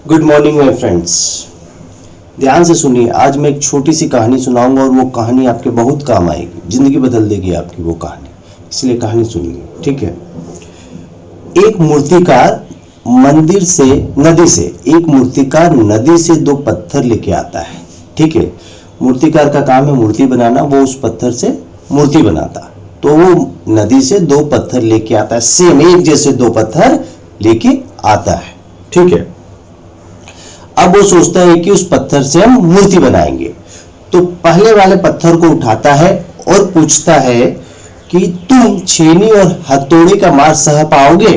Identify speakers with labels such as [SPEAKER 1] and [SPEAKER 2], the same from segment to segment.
[SPEAKER 1] Good morning my friends. ध्यान से सुनिए, आज मैं एक छोटी सी कहानी सुनाऊंगा और वो कहानी आपके बहुत काम आएगी, जिंदगी बदल देगी आपकी वो कहानी। इसलिए कहानी सुनिए, ठीक है। एक मूर्तिकार नदी से दो पत्थर लेके आता है, ठीक है। मूर्तिकार का काम है मूर्ति बनाना, वो उस पत्थर से मूर्ति बनाता। तो वो नदी से दो पत्थर लेके आता है, सेम एक जैसे दो पत्थर लेके आता है, ठीक है। अब वो सोचता है कि उस पत्थर से हम मूर्ति बनाएंगे। तो पहले वाले पत्थर को उठाता है और पूछता है कि तुम छेनी और हथौड़े का मार सह पाओगे,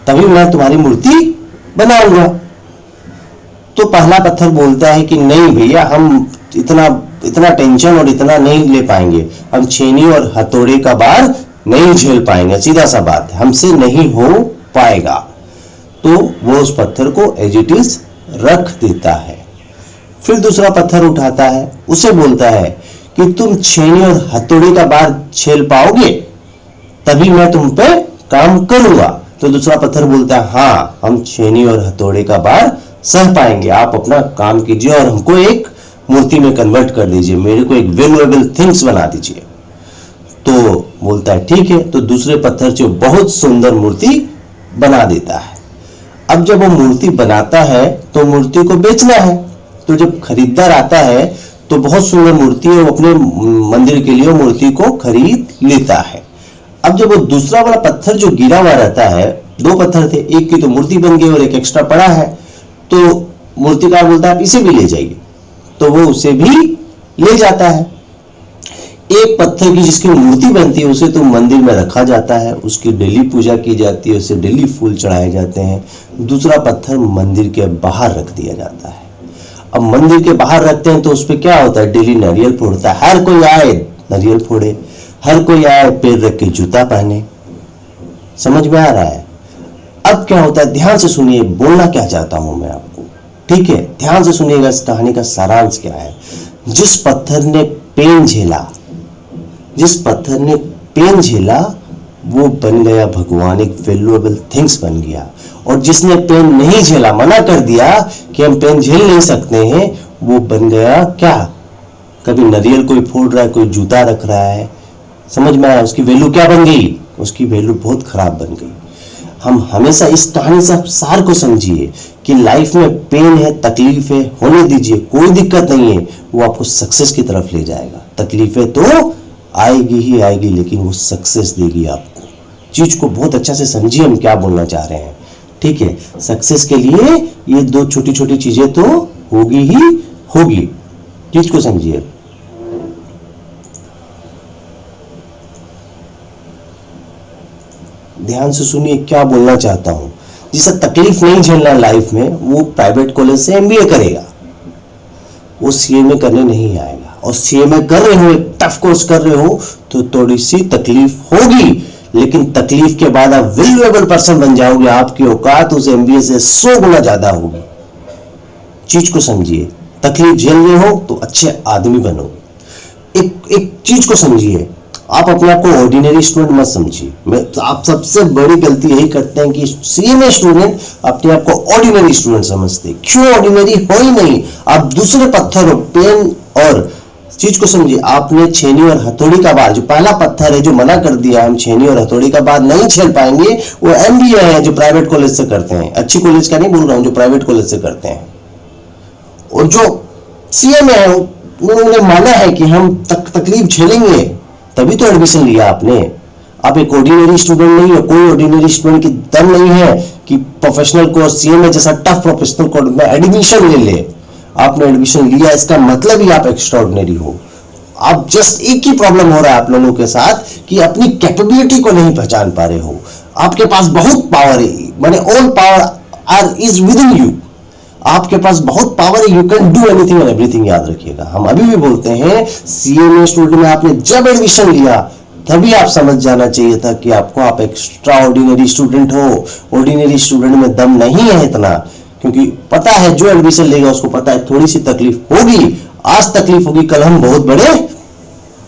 [SPEAKER 1] तभी मैं तुम्हारी मूर्ति बनाऊंगा। तो पहला पत्थर बोलता है कि नहीं भैया, हम इतना टेंशन और इतना नहीं ले पाएंगे, हम छेनी और हथौड़े का भार नहीं झेल पाएंगे, सीधा सा बात है, हमसे नहीं हो पाएगा। तो वो उस पत्थर को एज इट इज रख देता है। फिर दूसरा पत्थर उठाता है, उसे बोलता है कि तुम छेनी और हथौड़े का भार झेल पाओगे, तभी मैं तुम पे काम करूंगा। तो दूसरा पत्थर बोलता है हाँ, हम छेनी और हथौड़े का भार सह पाएंगे, आप अपना काम कीजिए और हमको एक मूर्ति में कन्वर्ट कर दीजिए, मेरे को एक वैल्यूएबल थिंग्स बना दीजिए। तो बोलता है ठीक है। तो दूसरे पत्थर से बहुत सुंदर मूर्ति बना देता है। अब जब वो मूर्ति बनाता है तो मूर्ति को बेचना है। तो जब खरीदार आता है तो बहुत सुंदर मूर्ति है, वो अपने मंदिर के लिए मूर्ति को खरीद लेता है। अब जब वो दूसरा वाला पत्थर जो गिरा हुआ रहता है, दो पत्थर थे, एक की तो मूर्ति बन गई और एक एक्स्ट्रा पड़ा है। तो मूर्तिकार बोलता है आप इसे भी ले जाइए। तो वो उसे भी ले जाता है। एक पत्थर की जिसकी मूर्ति बनती है उसे तो मंदिर में रखा जाता है, उसकी डेली पूजा की जाती है, उसे डेली फूल चढ़ाए जाते हैं। दूसरा पत्थर मंदिर के बाहर रख दिया जाता है। अब मंदिर के बाहर रखते हैं तो उस पर क्या होता है, डेली नारियल फोड़ता है, हर कोई आए नारियल फोड़े, हर कोई आए पैर रख के जूता पहने। समझ में आ रहा है? अब क्या होता है, ध्यान से सुनिए, बोलना क्या चाहता हूं मैं आपको, ठीक है। ध्यान से सुनिएगा, इस कहानी का सारांश क्या है। जिस पत्थर ने पेन झेला वो बन गया भगवान, एक वैल्यूएबल थिंग्स बन गया। और जिसने पेन नहीं झेला, मना कर दिया कि हम पेन झेल नहीं सकते हैं, वो बन गया क्या, कभी नारियल कोई फोड़ रहा है, कोई जूता रख रहा है। समझ में आया? उसकी वैल्यू क्या बन गई, उसकी वैल्यू बहुत खराब बन गई। हम हमेशा इस कहानी से सार को समझिए कि लाइफ में पेन है, तकलीफ है, होने दीजिए, कोई दिक्कत नहीं है, वो आपको सक्सेस की तरफ ले जाएगा। तकलीफें तो आएगी ही आएगी, लेकिन वो सक्सेस देगी आपको। चीज को बहुत अच्छा से समझिए हम क्या बोलना चाह रहे हैं, ठीक है। सक्सेस के लिए ये दो छोटी छोटी चीजें तो होगी ही होगी, चीज को समझिए। ध्यान से सुनिए क्या बोलना चाहता हूं। जिसे तकलीफ नहीं झेलना लाइफ में, वो प्राइवेट कॉलेज से एमबीए करेगा, वो सीए में करने नहीं आएगा। और सीए में कर रहे हो, एक टफ कोर्स कर रहे हो, तो थोड़ी सी तकलीफ होगी, लेकिन तकलीफ के बाद आप वैल्यूएबल पर्सन बन जाओगे। आपकी औकात उस एमबीए से 100 गुना ज्यादा होगी। चीज को समझिए, तकलीफ झेल रहे हो तो अच्छे आदमी बनो। एक चीज को समझिए, आप अपने आप को ऑर्डिनरी स्टूडेंट मत समझिए। आप सबसे बड़ी गलती यही करते हैं कि सीए में स्टूडेंट अपने आप को ऑर्डिनरी स्टूडेंट समझते। क्यों ऑर्डिनरी हो ही नहीं, आप दूसरे पत्थर हो, पेन और चीज को समझिए। आपने छेनी और हथौड़ी का भार, जो पहला पत्थर है जो मना कर दिया हम छेनी और हथौड़ी का भार नहीं झेल पाएंगे, वो एमबीए है जो प्राइवेट कॉलेज से करते हैं। अच्छी कॉलेज का नहीं बोल रहा हूं, जो प्राइवेट कॉलेज से करते हैं। और जो सीए में है उन्होंने माना है कि हम तकलीफ झेलेंगे, तभी तो एडमिशन लिया आपने। आप एक ऑर्डिनरी स्टूडेंट नहीं हो, कोई ऑर्डिनरी स्टूडेंट की दम नहीं है कि प्रोफेशनल कोर्स सीए में जैसा टफ प्रोफेशनल कोर्स में एडमिशन ले ले। आपने एडमिशन लिया, इसका मतलब ही आप एक्स्ट्रा ऑर्डिनरी हो। आप जस्ट एक ही प्रॉब्लम हो रहा है आप लोगों के साथ कि अपनी कैपेबिलिटी को नहीं पहचान पा रहे हो। आपके पास बहुत पावर है, माने all power is with in you. आपके पास बहुत पावर है, you can do anything and everything. याद रखिएगा, हम अभी भी बोलते हैं सीए में स्टूडेंट में आपने जब एडमिशन लिया तभी आप समझ जाना चाहिए था कि आप एक्स्ट्रा ऑर्डिनरी स्टूडेंट हो। ऑर्डिनरी स्टूडेंट में दम नहीं है इतना, क्योंकि पता है जो एडमिशन लेगा उसको पता है थोड़ी सी तकलीफ होगी, आज तकलीफ होगी, कल हम बहुत बड़े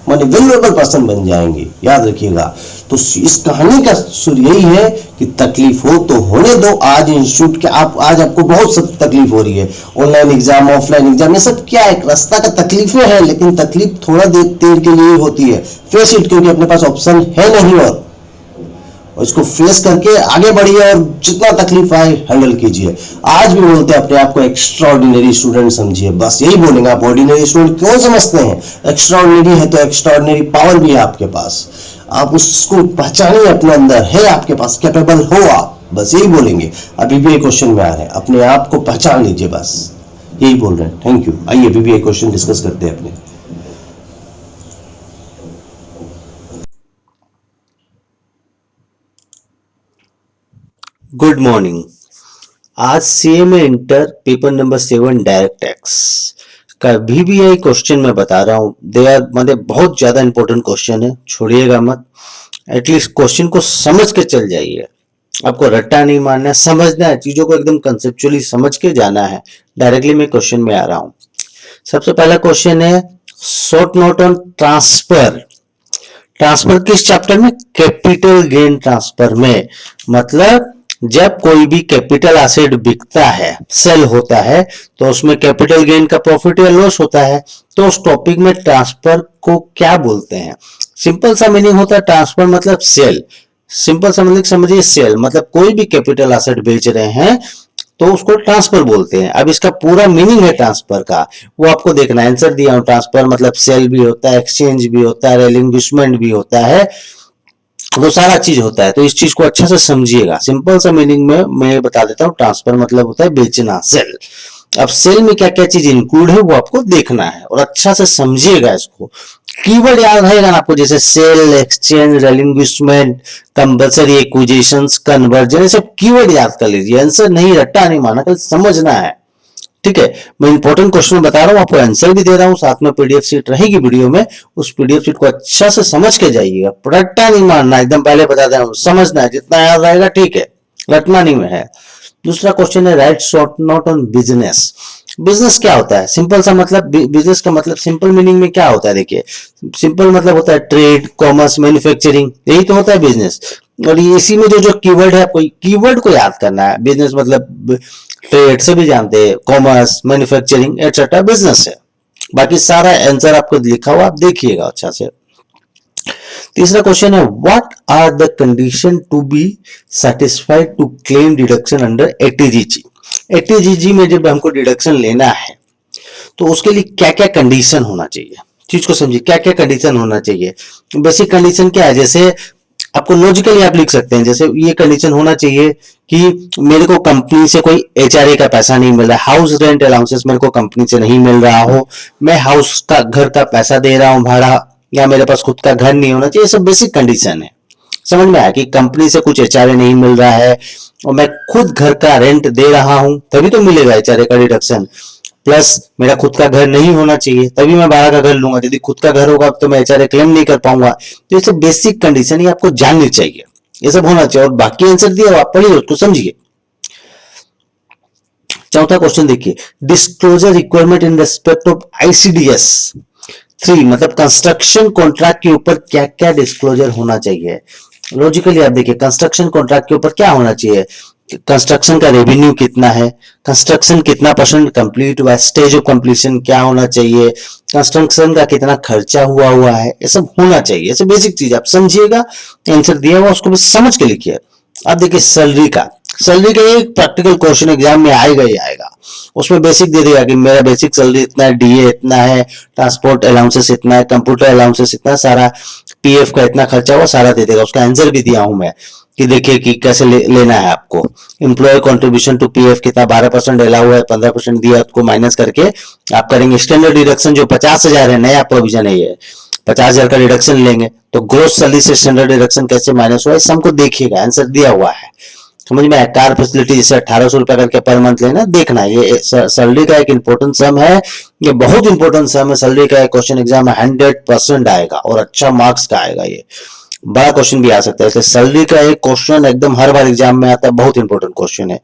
[SPEAKER 1] माने वैल्यूएबल पर्सन बन जाएंगे, याद रखिएगा। तो इस कहानी का सुर यही है कि तकलीफ हो तो होने दो। आज इंस्टीट्यूट के आज आपको बहुत सब तकलीफ हो रही है, ऑनलाइन एग्जाम, ऑफलाइन एग्जाम, ये सब क्या है, रास्ता का तकलीफें है, लेकिन तकलीफ थोड़ा देर के लिए होती है। फेस इट, क्योंकि अपने पास ऑप्शन है नहीं और इसको फेस करके आगे बढ़िए और जितना तकलीफ आए हैंडल कीजिए। आज भी बोलते हैं अपने आप को एक्स्ट्राऑर्डिनरी स्टूडेंट समझिए, बस यही बोलेंगे। आप ऑर्डिनरी स्टूडेंट क्यों समझते हैं? एक्स्ट्राऑर्डिनरी है तो एक्स्ट्राऑर्डिनरी पावर भी है आपके पास, आप उसको पहचानिए, अपने अंदर है आपके पास, कैपेबल हो आप, बस यही बोलेंगे। अभी भी एक क्वेश्चन में आ रहे हैं, अपने आप को पहचान लीजिए, बस यही बोल रहे हैं। Thank you. आइए अभी भी एक क्वेश्चन डिस्कस करते हैं अपने। Good morning. आज CMA inter paper number 7 direct tax का VBI क्वेश्चन मैं बता रहा हूँ। दे आर मतलब बहुत ज्यादा इंपॉर्टेंट क्वेश्चन है, छोड़िएगा मत। एटलीस्ट क्वेश्चन को समझ के चल जाइए, आपको रट्टा नहीं मारना है, समझना है, चीजों को एकदम कंसेप्चुअली समझ के जाना है। डायरेक्टली मैं क्वेश्चन में आ रहा हूँ। सबसे पहला क्वेश्चन है short note on transfer. Transfer किस चैप्टर में? कैपिटल गेन ट्रांसफर में। मतलब जब कोई भी कैपिटल एसेट बिकता है, सेल होता है, तो उसमें कैपिटल गेन का प्रॉफिट या लॉस होता है। तो उस टॉपिक में ट्रांसफर को क्या बोलते हैं? सिंपल सा मीनिंग होता है ट्रांसफर मतलब सेल। सिंपल सा मीनिंग समझिए, सेल मतलब कोई भी कैपिटल एसेट बेच रहे हैं तो उसको ट्रांसफर बोलते हैं। अब इसका पूरा मीनिंग है ट्रांसफर का, वो आपको देखना है। आंसर दिया हूं, ट्रांसफर मतलब सेल भी होता है, एक्सचेंज भी होता है, रिलिंक्विशमेंट भी होता है, वो सारा चीज होता है। तो इस चीज को अच्छा से समझिएगा। सिंपल सा मीनिंग में मैं बता देता हूँ, ट्रांसफर मतलब होता है बेचना, सेल। अब सेल में क्या क्या चीज इंक्लूड है वो आपको देखना है और अच्छा से समझिएगा इसको। कीवर्ड याद रहेगा ना आपको, जैसे sale, exchange, relinquishment, compulsory acquisitions, conversion, ये सब कीवर्ड याद कर लीजिए। आंसर नहीं, रट्टा नहीं मारना, कल समझना है। ठीक है, मैं इंपॉर्टेंट क्वेश्चन बता रहा हूँ, आपको आंसर भी दे रहा हूँ, साथ में पीडीएफ शीट रहेगी वीडियो में। उस पीडीएफ शीट को अच्छा से समझ के जाइएगा, रट्टा नहीं मारना, एकदम पहले बता दे रहा हूँ, समझना है, जितना याद रहेगा ठीक है, रटना नहीं है। दूसरा क्वेश्चन है right short note on business. Business क्या होता है? सिंपल सा मतलब, बिजनेस का मतलब सिंपल मीनिंग में क्या होता है? देखिए, सिंपल मतलब होता है ट्रेड, कॉमर्स, मैन्युफैक्चरिंग, यही तो होता है बिजनेस। और इसी में जो कीवर्ड है, आपको कीवर्ड को याद करना है। बिजनेस मतलब ट्रेड से भी जानते हैं, कॉमर्स, मैन्युफैक्चरिंग एटसेट्रा बिजनेस है। बाकी सारा आंसर आपको लिखा हुआ, आप देखिएगा अच्छा से। तीसरा क्वेश्चन है what are the condition to be satisfied to claim deduction under eighty G G. Eighty G G में जब हमको डिडक्शन लेना है तो उसके लिए क्या क्या कंडीशन होना चाहिए, चीज को समझिए, क्या क्या कंडीशन होना चाहिए। बेसिक कंडीशन क्या है? जैसे आपको लॉजिकली आप लिख सकते हैं, जैसे ये कंडीशन होना चाहिए कि मेरे को कंपनी से कोई एचआरए का पैसा नहीं मिल रहा है, हाउस रेंट अलाउंसेस मेरे को कंपनी से नहीं मिल रहा हो, मैं हाउस का घर का पैसा दे रहा हूं भाड़ा, या मेरे पास खुद का घर नहीं होना चाहिए। सब बेसिक कंडीशन है। समझ में आया कि कंपनी से कुछ एचआरए नहीं मिल रहा है और मैं खुद घर का रेंट दे रहा हूं, तभी तो मिलेगा एचआरए का डिडक्शन। प्लस मेरा खुद का घर नहीं होना चाहिए, तभी मैं भाड़ा का घर लूंगा। यदि खुद का घर होगा तो मैं एचआरए क्लेम नहीं कर पाऊंगा। तो ये सब बेसिक कंडीशन ही आपको जाननी चाहिए, ये सब होना चाहिए। और बाकी आंसर दिया आप पढ़िए, उसको समझिए। चौथा क्वेश्चन देखिए, disclosure requirement in respect of ICDS 3 मतलब कंस्ट्रक्शन कॉन्ट्रैक्ट के ऊपर क्या क्या डिस्क्लोजर होना चाहिए। लॉजिकली आप देखिए, कंस्ट्रक्शन कॉन्ट्रैक्ट के ऊपर क्या होना चाहिए? कंस्ट्रक्शन का रेवेन्यू कितना है, कंस्ट्रक्शन कितना % कंप्लीट हुआ है, स्टेज ऑफ कंप्लीशन क्या होना चाहिए, कंस्ट्रक्शन का कितना खर्चा हुआ है, ये सब होना चाहिए। ऐसे बेसिक चीज आप समझिएगा, आंसर दिया हुआ उसको भी समझ के लिखिए। अब देखिए सैलरी का एक प्रैक्टिकल क्वेश्चन एग्जाम में आएगा ही आएगा। उसमें बेसिक दे देगा कि मेरा बेसिक सैलरी इतना है, डीए इतना है, ट्रांसपोर्ट अलाउंसेस इतना है, कंप्यूटर अलाउंसेस इतना, सारा पीएफ का इतना खर्चा हुआ, सारा दे देगा। उसका आंसर भी दिया हूं मैं कि देखिए कि कैसे लेना है आपको। एम्प्लॉय कंट्रीब्यूशन टू पीएफ कितना 12% अलाउ है, 15% दिया, आपको माइनस करके आप करेंगे। स्टैंडर्ड डिडक्शन जो 50,000 है, नया प्रोविजन है ये, 50,000 का डिडक्शन लेंगे तो ग्रोस सैलरी से स्टैंडर्ड डिडक्शन कैसे माइनस हुआ, इस हमको देखिएगा, आंसर दिया हुआ है। समझ में आया? कार फैसिलिटी जैसे 1800 रुपया करके पर मंथ लेना, देखना है। ये सैलरी का एक इंपॉर्टेंट सम है, ये बहुत इंपॉर्टेंट सम है। सैलरी का एक क्वेश्चन एग्जाम में 100% आएगा और अच्छा मार्क्स का आएगा। ये बड़ा क्वेश्चन भी आ सकता है, इसलिए सैलरी का एक क्वेश्चन एकदम हर बार एग्जाम में आता है, बहुत इंपॉर्टेंट क्वेश्चन है।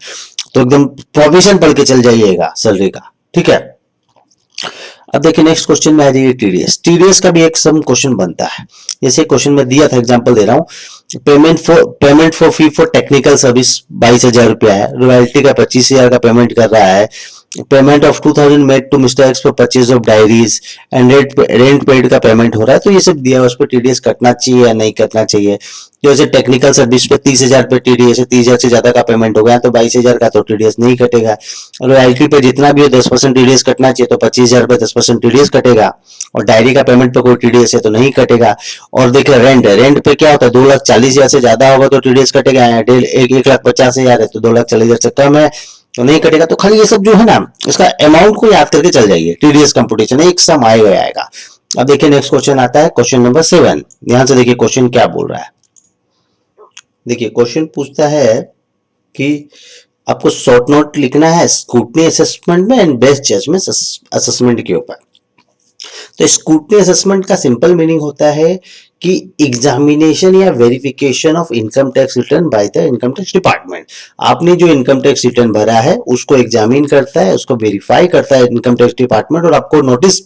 [SPEAKER 1] तो एकदम प्रोविजन पढ़ के चल जाइएगा सैलरी का, ठीक है। अब देखिए नेक्स्ट क्वेश्चन में आ जाइए टीडीएस। टीडीएस का भी एक सम क्वेश्चन बनता है। जैसे क्वेश्चन में दिया था, एग्जांपल दे रहा हूँ, payment for fee for technical service 22,000 रुपया है, रॉयल्टी का 25,000 का पेमेंट कर रहा है, payment of 2000 made to mister X for purchase of diaries and rent paid का पेमेंट हो रहा है। तो ये सब दिया है, उस पर टीडीएस कटना चाहिए या नहीं कटना चाहिए। जैसे टेक्निकल सर्विस पे 30,000 पे टीडीएस है, 30,000 से ज्यादा का पेमेंट हो गया तो 22,000 का तो टीडीएस नहीं कटेगा। रॉयल्टी पे जितना भी हो 10% टीडीएस कटना चाहिए, तो 25,000 पे 10% टीडीएस कटेगा। और डायरी का पेमेंट पे कोई टीडीएस है तो नहीं कटेगा। और देखिए रेंट पे क्या होता है, 2,40,000 से ज्यादा होगा तो टीडीएस कटेगा, 1,50,000 है तो 2,40,000 से कम है तो नहीं कटेगा। तो खाली ये सब जो है ना, इसका अमाउंट को याद करके चल जाइए, टीडीएस कंप्यूटेशन एक सम आएगा। अब देखिए नेक्स्ट क्वेश्चन आता है, क्वेश्चन नंबर 7। ध्यान से देखिए क्वेश्चन क्या बोल रहा है। देखिए क्वेश्चन पूछता है कि आपको शॉर्ट नोट लिखना है स्क्रूटनी असेसमेंट में एंड बेस्ट जजमेंट असेसमेंट के ऊपर। तो स्क्रूटनी असेसमेंट का सिंपल मीनिंग होता है कि एग्जामिनेशन या verification of income tax return by the income tax department. आपने जो इनकम टैक्स रिटर्न भरा है उसको एग्जामिन करता है, उसको वेरीफाई करता है इनकम टैक्स डिपार्टमेंट, और आपको नोटिस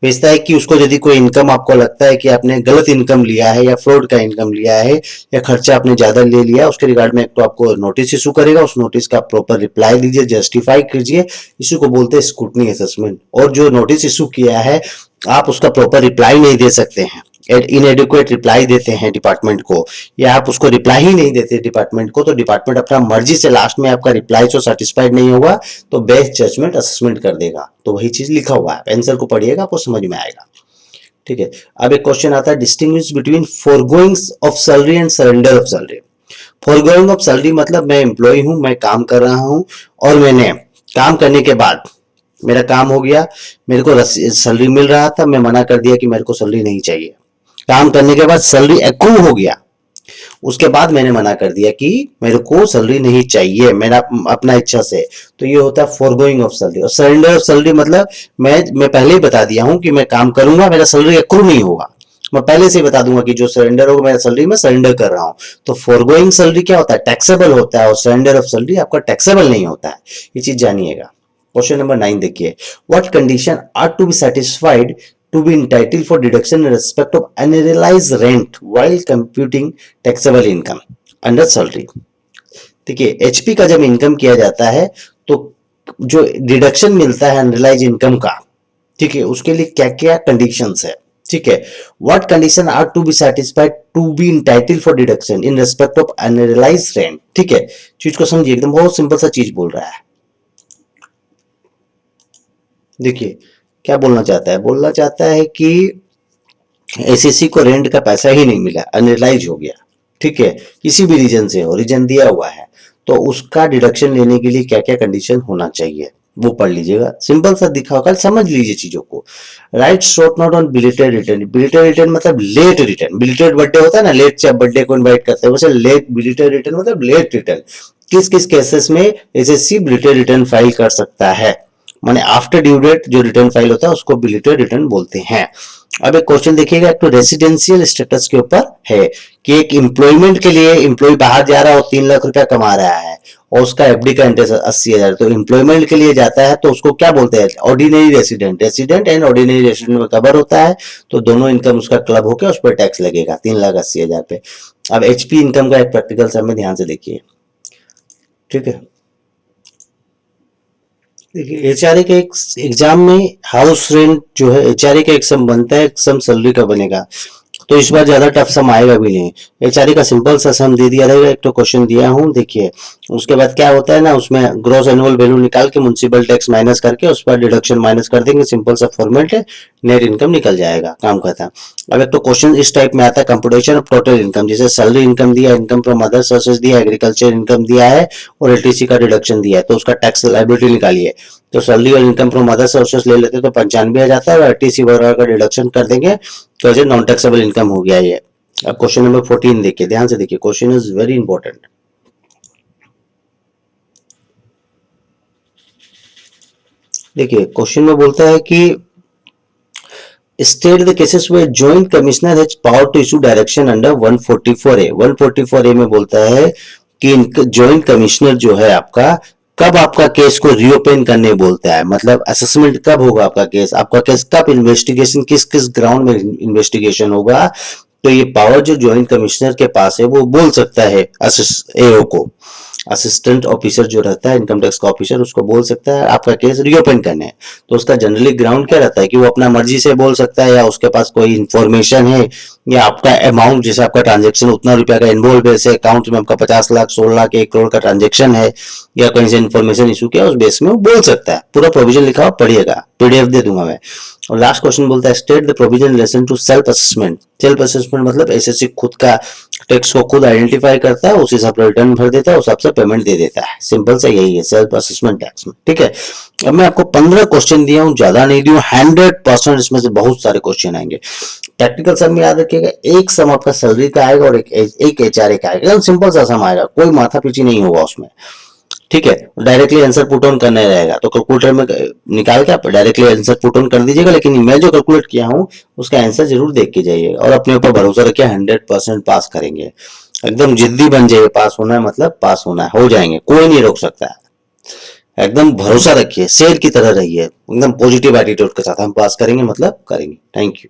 [SPEAKER 1] भेजता है कि उसको यदि कोई इनकम आपको लगता है कि आपने गलत इनकम लिया है या फ्रॉड का इनकम लिया है या खर्चा आपने ज्यादा ले लिया, उसके रिगार्ड में एक तो आपको नोटिस इशू करेगा, उस नोटिस का प्रॉपर रिप्लाई दीजिए, जस्टिफाई कीजिए। इसी को बोलते हैं स्क्रूटनी असेसमेंट। और जो नोटिस इशू किया है आप उसका प्रॉपर रिप्लाई नहीं दे सकते हैं, इनएडिक्वेट रिप्लाई देते हैं डिपार्टमेंट को, या आप उसको रिप्लाई ही नहीं देते डिपार्टमेंट को, तो डिपार्टमेंट अपना मर्जी से लास्ट में आपका रिप्लाई से सेटिस्फाइड नहीं होगा तो बेस्ट जजमेंट असेसमेंट कर देगा। तो वही चीज लिखा हुआ है, आंसर को पढ़िएगा आपको समझ में आएगा। ठीक है, अब एक क्वेश्चन आता है, distinguish between foregoing of salary and surrender of salary. Foregoing of salary मतलब मैं एम्प्लॉय हूं, मैं काम कर रहा हूं और मैंने काम करने के बाद मेरा काम हो गया, मेरे को सैलरी मिल रहा था, मैं मना कर दिया कि मेरे को सैलरी नहीं चाहिए। काम करने के बाद सैलरी एक्रू हो गया, उसके बाद मैंने मना कर दिया कि मेरे को सैलरी नहीं चाहिए मेरा अपना इच्छा से, तो ये होता है फोरगोइंग ऑफ सैलरी। और सरेंडर ऑफ सैलरी मतलब मैं पहले ही बता दिया हूं कि मैं काम करूंगा, मेरा सैलरी एक्रू नहीं होगा, मैं पहले से ही बता दूंगा कि जो सरेंडर होगा मेरा सैलरी में सरेंडर कर रहा हूं। तो फोरगोइंग सैलरी क्या होता है, टैक्सेबल होता है, और सरेंडर ऑफ सैलरी आपका टैक्सेबल नहीं होता है, ये चीज जानिएगा। क्वेश्चन नंबर 9 देखिए, what condition are to be satisfied to be entitled for deduction in respect of unrealized rent while computing taxable income under salary। देखिए एचपी का जब इनकम किया जाता है तो जो डिडक्शन मिलता है अनरियलाइज इनकम का, ठीक है, उसके लिए क्या क्या कंडीशंस है। ठीक है, what condition are to be satisfied to be entitle for deduction in respect of unrealised rent. ठीक है, चीज को समझिए, एकदम बहुत सिंपल सा चीज बोल रहा है। देखिए क्या बोलना चाहता है, बोलना चाहता है कि एसएससी को रेंट का पैसा ही नहीं मिला, अनरियलाइज हो गया, ठीक है, किसी भी रीजन से हो, रीजन दिया हुआ है, तो उसका डिडक्शन लेने के लिए क्या क्या कंडीशन होना चाहिए वो पढ़ लीजिएगा, सिंपल सा दिखा होगा, समझ लीजिए चीजों को। Right short note on belated return. Belated return मतलब लेट रिटर्न, बिलेटेड बर्थडे होता है ना, लेट जब बर्थडे को इनवाइट करते हैं, वैसे लेट बिलेटेड रिटर्न मतलब लेट रिटर्न। किस किस केसेस में एसएससी बिलेटेड रिटर्न फाइल कर सकता है, माने आफ्टर ड्यू डेट जो रिटर्न फाइल होता है उसको बिलेटेड रिटर्न बोलते हैं। अब एक क्वेश्चन देखिएगा, एक तो रेसिडेंशियल स्टेटस के ऊपर है कि एक एम्प्लॉयमेंट के लिए एम्प्लॉय बाहर जा रहा है और 3 लाख रुपया कमा रहा है और उसका एफडी का इंटरेस्ट 80,000, तो एम्प्लॉयमेंट के लिए जाता है तो उसको क्या बोलते हैं, ordinary resident. Resident and ordinary resident में कवर होता है, तो दोनों इनकम उसका क्लब होकर उस पर टैक्स लगेगा 3,80,000 पे। अब एचपी इनकम का एक प्रैक्टिकल सम में ध्यान से देखिए। ठीक है, देखिए एचआरए के एक एग्जाम में हाउस रेंट जो है एचआरए का एक सम बनता है, एक सम सैलरी का बनेगा, तो इस बार ज्यादा टफ सम आएगा भी नहीं, एचआरए का सिंपल सा सम दे दिया रहेगा, एक तो क्वेश्चन दिया हूं देखिए। उसके बाद क्या होता है ना, उसमें ग्रॉस एनुअल वैल्यू निकाल के म्युनिसिपल टैक्स माइनस करके उस पर डिडक्शन माइनस कर देंगे, सिंपल सा फॉर्मेट है, नेट इनकम निकल जाएगा, काम खत्म। अब एक तो क्वेश्चन इस टाइप में आता है, कंप्यूटेशन ऑफ टोटल इनकम, जैसे सैलरी इनकम दिया, इनकम फ्रॉम अदर सोर्सेज दिया, एग्रीकल्चर इनकम दिया है और एलटीसी का डिडक्शन दिया है, तो उसका टैक्स लायबिलिटी निकालिए। तो सैलरी और इनकम फ्रॉम अदर सोर्सेज ले लेते तो 95 आ जाता है, और एलटीसी वगैरह का डिडक्शन कर देंगे तो ऐसे नॉन टैक्सेबल इनकम हो गया ये। अब क्वेश्चन नंबर 14 देखिए, ध्यान से देखिए, क्वेश्चन इज वेरी इंपॉर्टेंट। देखिए क्वेश्चन में बोलता है कि स्टेट द केसेस में joint commissioner has power to issue direction under 144A। 144A में बोलता है कि जॉइंट कमिश्नर जो है आपका कब आपका केस को रीओपन करने बोलता है, मतलब असेसमेंट कब होगा आपका केस कब इन्वेस्टिगेशन, किस किस ग्राउंड में इन्वेस्टिगेशन होगा। तो ये पावर जो ज्वाइंट कमिश्नर के पास है, वो बोल सकता है एओ को, असिस्टेंट ऑफिसर जो रहता है इनकम टैक्स का ऑफिसर, उसको बोल सकता है आपका केस रीओपन करने है। तो उसका जनरली ग्राउंड क्या रहता है कि वो अपना मर्जी से बोल सकता है, या उसके पास कोई इंफॉर्मेशन है, या आपका अमाउंट जैसे आपका ट्रांजेक्शन उतना रुपया का इन्वॉल्व है, जैसे अकाउंट में आपका 50 लाख 16 लाख 1 करोड़ का ट्रांजेक्शन है, या कहीं से इन्फॉर्मेशन इशू किया, उस बेस में वो बोल सकता है। पूरा प्रोविजन लिखा हुआ पढ़िएगा, पीडीएफ दे दूंगा मैं। और लास्ट क्वेश्चन बोलता है state the provision relation to self assessment. Self assessment मतलब एसएससी खुद का टैक्स को खुद आइडेंटिफाई करता है, उस हिसाब से रिटर्न भर देता है, उस हिसाब से पेमेंट दे देता है। सिंपल सा यही है सेल्फ असेसमेंट टैक्स में, ठीक है। अब मैं आपको 15 क्वेश्चन दिया हूं, ज्यादा नहीं दिया, 100% इसमें से बहुत सारे क्वेश्चन आएंगे। प्रैक्टिकल सम में याद रखिएगा, एक सम आपका सैलरी का आएगा और एक एचआरए का आएगा, एकदम सिंपल सा सम आएगा, कोई माथा पीछी नहीं होगा उसमें, ठीक है। डायरेक्टली आंसर पुट ऑन करना रहेगा, तो कैलकुलेटर में निकाल के आप डायरेक्टली आंसर पुट ऑन कर दीजिएगा, लेकिन मैं जो कैलकुलेट किया हूं उसका आंसर जरूर देख के जाइएगा, और अपने ऊपर भरोसा रखिए 100% पास करेंगे। एकदम जिद्दी बन जाइए, पास होना है मतलब पास होना है, हो जाएंगे, कोई नहीं रोक सकता है। एकदम भरोसा रखिए, शेर की तरह रहिए, एकदम पॉजिटिव एटीट्यूड के साथ, हम पास करेंगे मतलब करेंगे। Thank you.